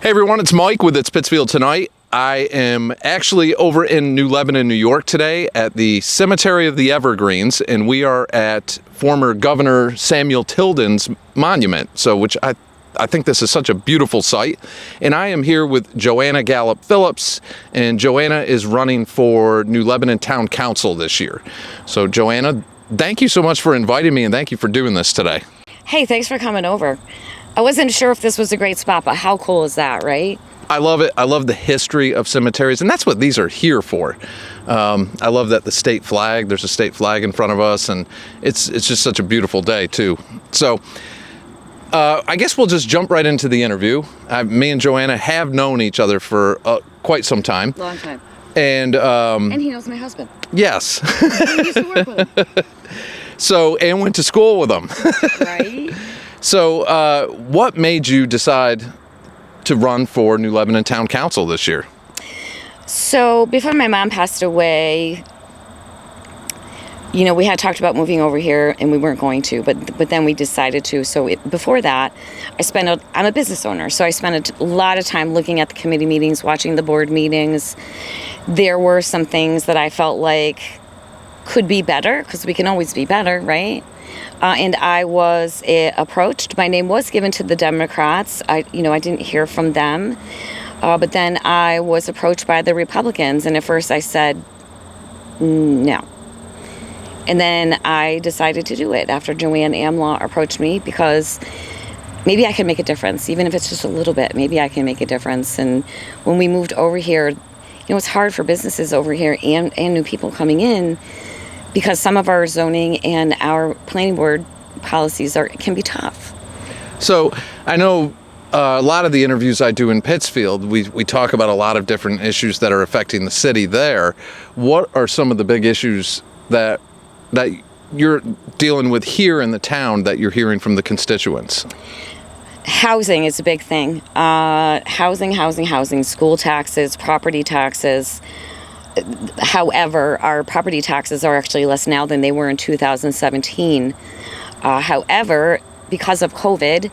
Hey everyone, it's Mike with It's Pittsfield Tonight. I am actually over in New Lebanon, New York today at the Cemetery of the Evergreens, and we are at former Governor Samuel Tilden's monument, which I think this is such a beautiful site. And I am here with JoAnna Gallup Phillips, and JoAnna is running for New Lebanon Town Council this year. So JoAnna, thank you so much for inviting me, and thank you for doing this today. Hey, thanks for coming over. I wasn't sure if this was a great spot, but how cool is that, right? I love it. I love the history of cemeteries, and that's what these are here for. I love that there's a state flag in front of us, and it's just such a beautiful day, too. So I guess we'll just jump right into the interview. Me and JoAnna have known each other for quite some time. Long time. And he knows my husband. Yes. I used to work with him. And went to school with him. Right? So what made you decide to run for New Lebanon Town Council this year? So before my mom passed away, we had talked about moving over here and we weren't going to, but then we decided to. So before that, I'm a business owner, so I spent a lot of time looking at the committee meetings, watching the board meetings. There were some things that I felt like could be better, because we can always be better, right? And I was approached. My name was given to the Democrats. I didn't hear from them. But then I was approached by the Republicans. And at first I said, no. And then I decided to do it after JoAnna Amlaw approached me, because maybe I can make a difference, even if it's just a little bit. Maybe I can make a difference. And when we moved over here, it's hard for businesses over here and new people coming in, because some of our zoning and our planning board policies can be tough. So I know a lot of the interviews I do in Pittsfield, we talk about a lot of different issues that are affecting the city there. What are some of the big issues that you're dealing with here in the town that you're hearing from the constituents? Housing is a big thing. Housing, school taxes, property taxes. However, our property taxes are actually less now than they were in 2017. However, because of COVID,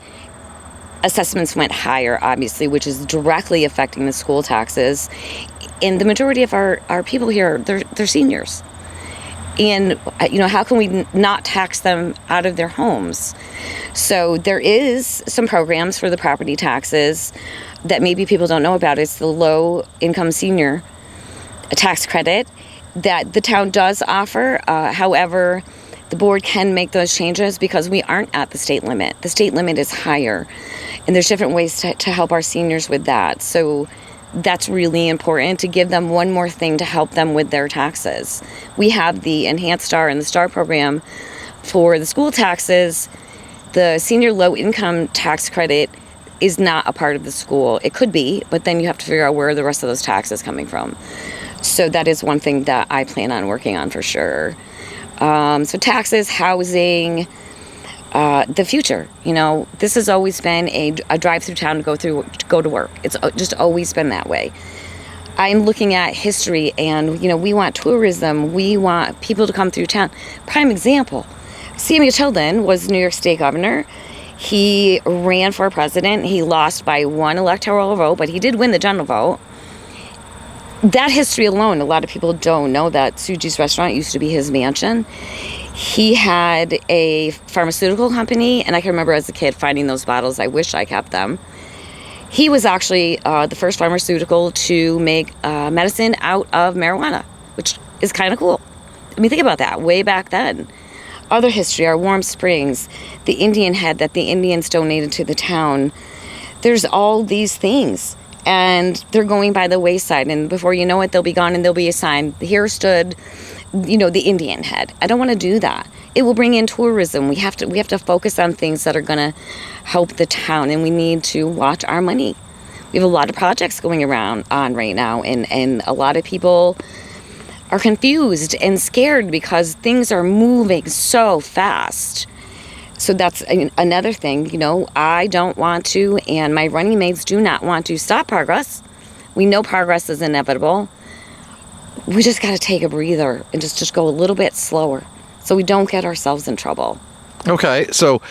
assessments went higher, obviously, which is directly affecting the school taxes. And the majority of our people here, they're seniors. And, how can we not tax them out of their homes? So there is some programs for the property taxes that maybe people don't know about. It's the low-income senior tax credit that the town does offer. However, the board can make those changes because we aren't at the state limit. The state limit is higher, and there's different ways to help our seniors with that. So that's really important, to give them one more thing to help them with their taxes. We have the Enhanced Star and the Star program for the school taxes. The senior low-income tax credit is not a part of the school. It could be, but then you have to figure out where the rest of those taxes coming from. So that is one thing that I plan on working on for sure. So taxes, housing, the future. This has always been a drive-through town to go to work. It's just always been that way. I'm looking at history, and we want tourism. We want people to come through town. Prime example: Samuel Tilden was New York State governor. He ran for president. He lost by one electoral vote, but he did win the general vote. That history alone, a lot of people don't know that Suji's restaurant used to be his mansion. He had a pharmaceutical company, and I can remember as a kid finding those bottles. I wish I kept them. He was actually the first pharmaceutical to make medicine out of marijuana, which is kind of cool. I mean, think about that, way back then. Other history, our Warm Springs, the Indian head that the Indians donated to the town. There's all these things. And they're going by the wayside, and before you know it, they'll be gone, and there'll be a sign, here stood, the Indian head. I don't want to do that. It will bring in tourism. We have to focus on things that are going to help the town, and we need to watch our money. We have a lot of projects going on right now, and a lot of people are confused and scared because things are moving so fast. So that's another thing, I don't want to, and my running mates do not want to stop progress. We know progress is inevitable. We just got to take a breather and just go a little bit slower so we don't get ourselves in trouble. Okay, so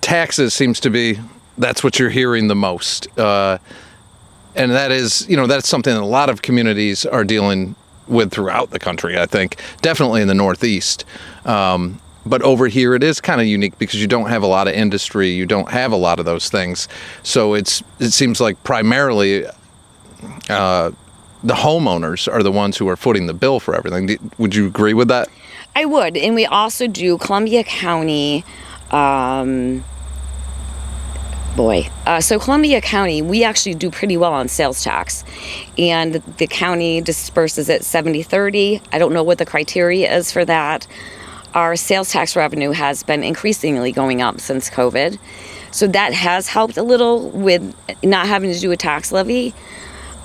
taxes seems to be that's what you're hearing the most. And that is, that's something that a lot of communities are dealing with throughout the country, I think. Definitely in the Northeast. But over here, it is kind of unique because you don't have a lot of industry. You don't have a lot of those things. So it seems like primarily the homeowners are the ones who are footing the bill for everything. Would you agree with that? I would. And we also do Columbia County. So Columbia County, we actually do pretty well on sales tax. And the county disperses it 70-30. I don't know what the criteria is for that. Our sales tax revenue has been increasingly going up since COVID. So that has helped a little with not having to do a tax levy.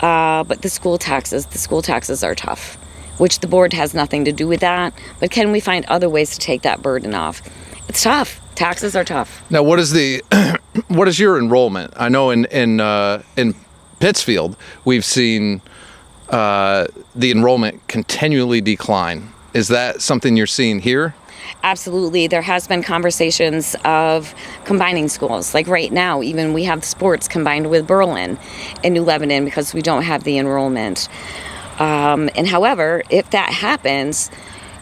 But the school taxes are tough, which the board has nothing to do with that. But can we find other ways to take that burden off? It's tough. Taxes are tough. Now, what is your enrollment? I know in Pittsfield, we've seen the enrollment continually decline. Is that something you're seeing here? Absolutely. There has been conversations of combining schools. Like right now, even we have sports combined with Berlin and New Lebanon because we don't have the enrollment. And however, if that happens,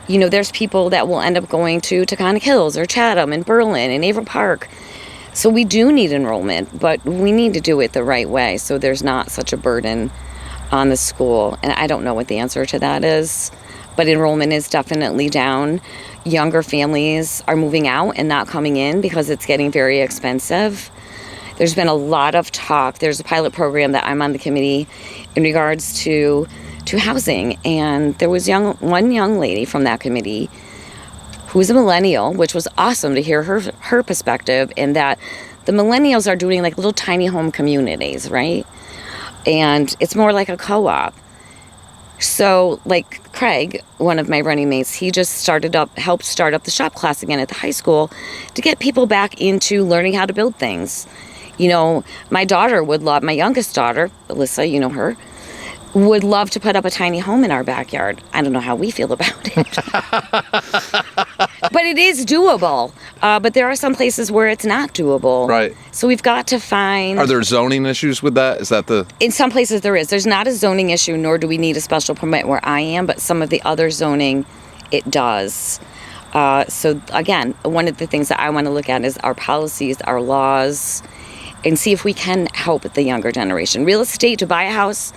there's people that will end up going to Taconic Hills or Chatham and Berlin and Avon Park. So we do need enrollment, but we need to do it the right way so there's not such a burden on the school. And I don't know what the answer to that is, but enrollment is definitely down. Younger families are moving out and not coming in because it's getting very expensive. There's been a lot of talk. There's a pilot program that I'm on the committee in regards to housing, and there was one young lady from that committee who was a millennial, which was awesome to hear her perspective, and that the millennials are doing like little tiny home communities, right? And it's more like a co-op. So like Craig, one of my running mates, he just helped start up the shop class again at the high school to get people back into learning how to build things. My youngest daughter, Alyssa, you know her, would love to put up a tiny home in our backyard. I don't know how we feel about it. But it is doable. But there are some places where it's not doable. Right. So we've got to find... Are there zoning issues with that? Is that In some places there is. There's not a zoning issue, nor do we need a special permit where I am, but some of the other zoning, it does. So again, one of the things that I want to look at is our policies, our laws, and see if we can help the younger generation. Real estate, to buy a house...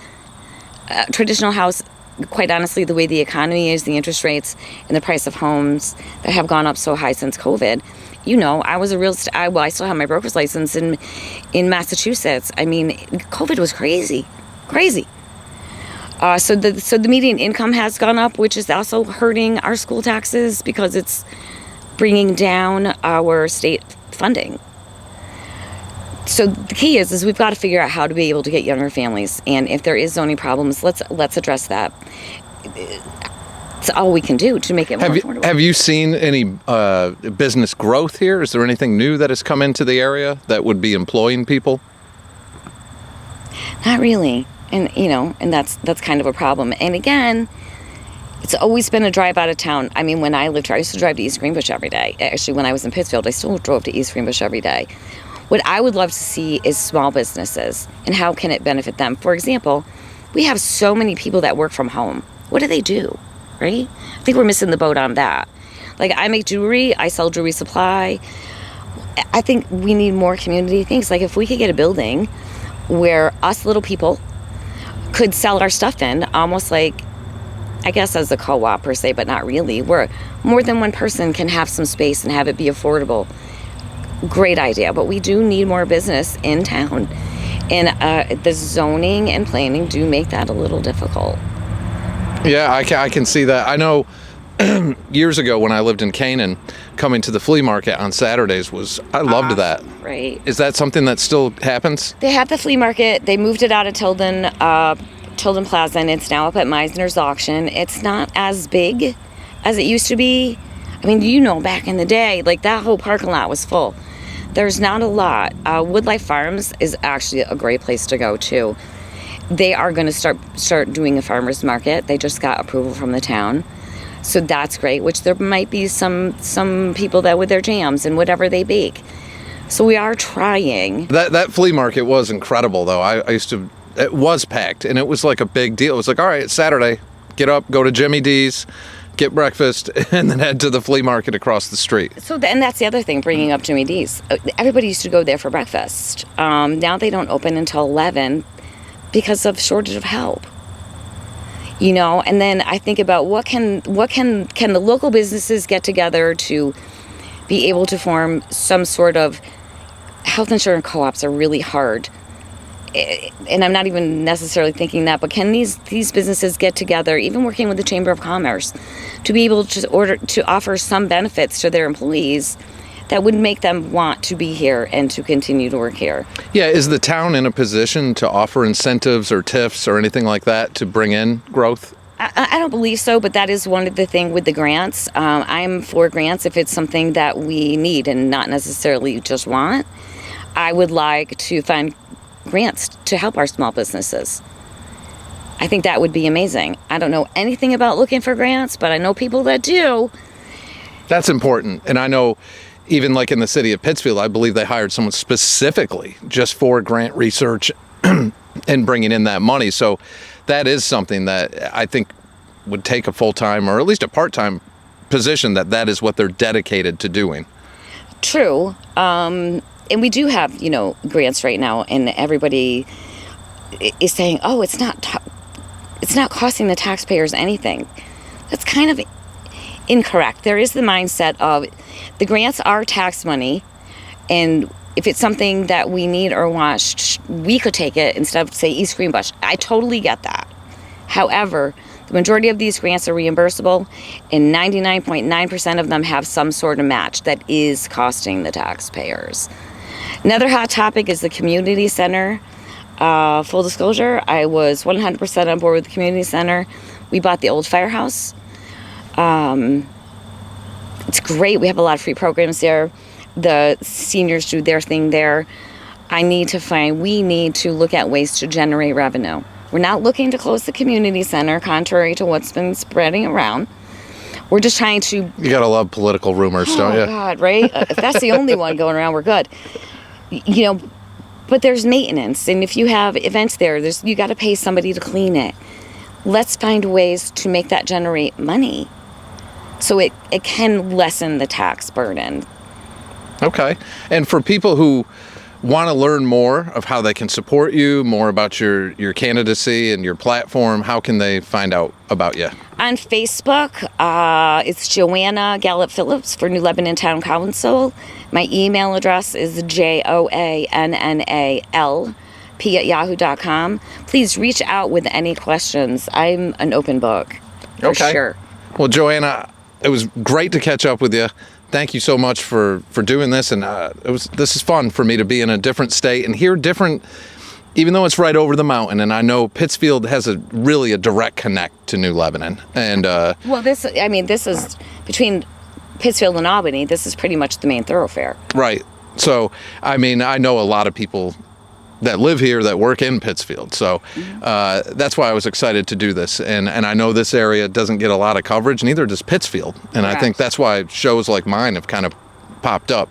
traditional house, quite honestly, the way the economy is, the interest rates and the price of homes that have gone up so high since COVID. I was I still have my broker's license in Massachusetts. I mean, COVID was crazy. So the median income has gone up, which is also hurting our school taxes because it's bringing down our state funding. So the key is we've got to figure out how to be able to get younger families, and if there is zoning problems, let's address that. It's all we can do to make it more affordable. Have you seen any business growth here? Is there anything new that has come into the area that would be employing people? Not really, and that's kind of a problem. And again, it's always been a drive out of town. I mean, when I lived here, I used to drive to East Greenbush every day. Actually, when I was in Pittsfield, I still drove to East Greenbush every day. What I would love to see is small businesses and how can it benefit them. For example, we have so many people that work from home. What do they do, right? I think we're missing the boat on that. Like, I make jewelry, I sell jewelry supply. I think we need more community things. Like, if we could get a building where us little people could sell our stuff in, almost like, I guess as a co-op per se, but not really, where more than one person can have some space and have it be affordable. Great idea, but we do need more business in town, and the zoning and planning do make that a little difficult. Yeah, I can see that. I know years ago when I lived in Canaan, coming to the flea market on Saturdays I loved that. Right. Is that something that still happens? They have the flea market. They moved it out of Tilden Plaza, and it's now up at Meisner's auction. It's not as big as it used to be. I mean, back in the day, like that whole parking lot was full. There's not a lot. Woodlife Farms is actually a great place to go too. They are going to start doing a farmer's market. They just got approval from the town. So that's great, which there might be some people that with their jams and whatever they bake. So we are trying. That flea market was incredible, though. I used to. It was packed, and it was like a big deal. It was like, all right, it's Saturday. Get up, go to Jimmy D's, get breakfast, and then head to the flea market across the street. So, and that's the other thing, bringing up Jimmy D's. Everybody used to go there for breakfast. Now they don't open until 11 because of shortage of help. You know, and then I think about what can the local businesses get together to be able to form some sort of health insurance co-ops are really hard. And I'm not even necessarily thinking that, but can these businesses get together, even working with the Chamber of Commerce, to be able to offer some benefits to their employees that would make them want to be here and to continue to work here? Yeah, is the town in a position to offer incentives or TIFs or anything like that to bring in growth? I don't believe so, but that is one of the things with the grants. I'm for grants if it's something that we need and not necessarily just want. I would like to find grants to help our small businesses. I think that would be amazing. I don't know anything about looking for grants, but I know people that do. That's important. And I know even like in the city of Pittsfield, I believe they hired someone specifically just for grant research and bringing in that money. So that is something that I think would take a full-time or at least a part-time position that is what they're dedicated to doing. True. And we do have, grants right now, and everybody is saying, oh, it's not costing the taxpayers anything. That's kind of incorrect. There is the mindset of the grants are tax money, and if it's something that we need or want, we could take it instead of, say, East Greenbush. I totally get that. However, the majority of these grants are reimbursable, and 99.9% of them have some sort of match that is costing the taxpayers. Another hot topic is the community center. Full disclosure, I was 100% on board with the community center. We bought the old firehouse. It's great. We have a lot of free programs there. The seniors do their thing there. We need to look at ways to generate revenue. We're not looking to close the community center, contrary to what's been spreading around. We're just trying to... You gotta love political rumors, don't you? Oh, God, right? If that's the only one going around, we're good. But there's maintenance. And if you have events there, you got to pay somebody to clean it. Let's find ways to make that generate money so it can lessen the tax burden. Okay. And for people who want to learn more of how they can support you, more about your candidacy and your platform, how can they find out about you? On Facebook, it's JoAnna Gallup Phillips for New Lebanon Town Council. My email address is JoAnnal@yahoo.com. Please reach out with any questions. I'm an open book, for sure. Well, JoAnna, it was great to catch up with you. Thank you so much for doing this, and this is fun for me to be in a different state and hear different, even though it's right over the mountain. And I know Pittsfield has really a direct connect to New Lebanon. And this is between Pittsfield and Albany. This is pretty much the main thoroughfare. Right. So I know a lot of people that live here that work in Pittsfield. So that's why I was excited to do this. And I know this area doesn't get a lot of coverage, neither does Pittsfield. And Correct. I think that's why shows like mine have kind of popped up.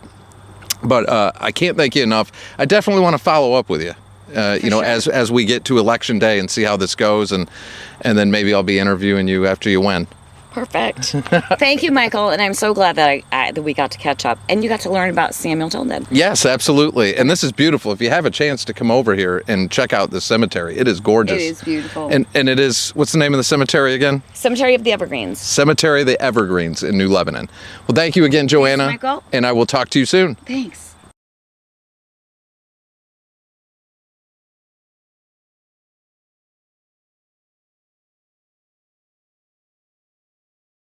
But I can't thank you enough. I definitely want to follow up with you, sure. as we get to election day and see how this goes. And then maybe I'll be interviewing you after you win. Perfect. Thank you, Michael. And I'm so glad that that we got to catch up and you got to learn about Samuel Tilden. Yes, absolutely. And this is beautiful. If you have a chance to come over here and check out the cemetery, it is gorgeous. It is beautiful. And it is, what's the name of the cemetery again? Cemetery of the Evergreens. Cemetery of the Evergreens in New Lebanon. Well, thank you again, JoAnna. Thanks, Michael. And I will talk to you soon. Thanks.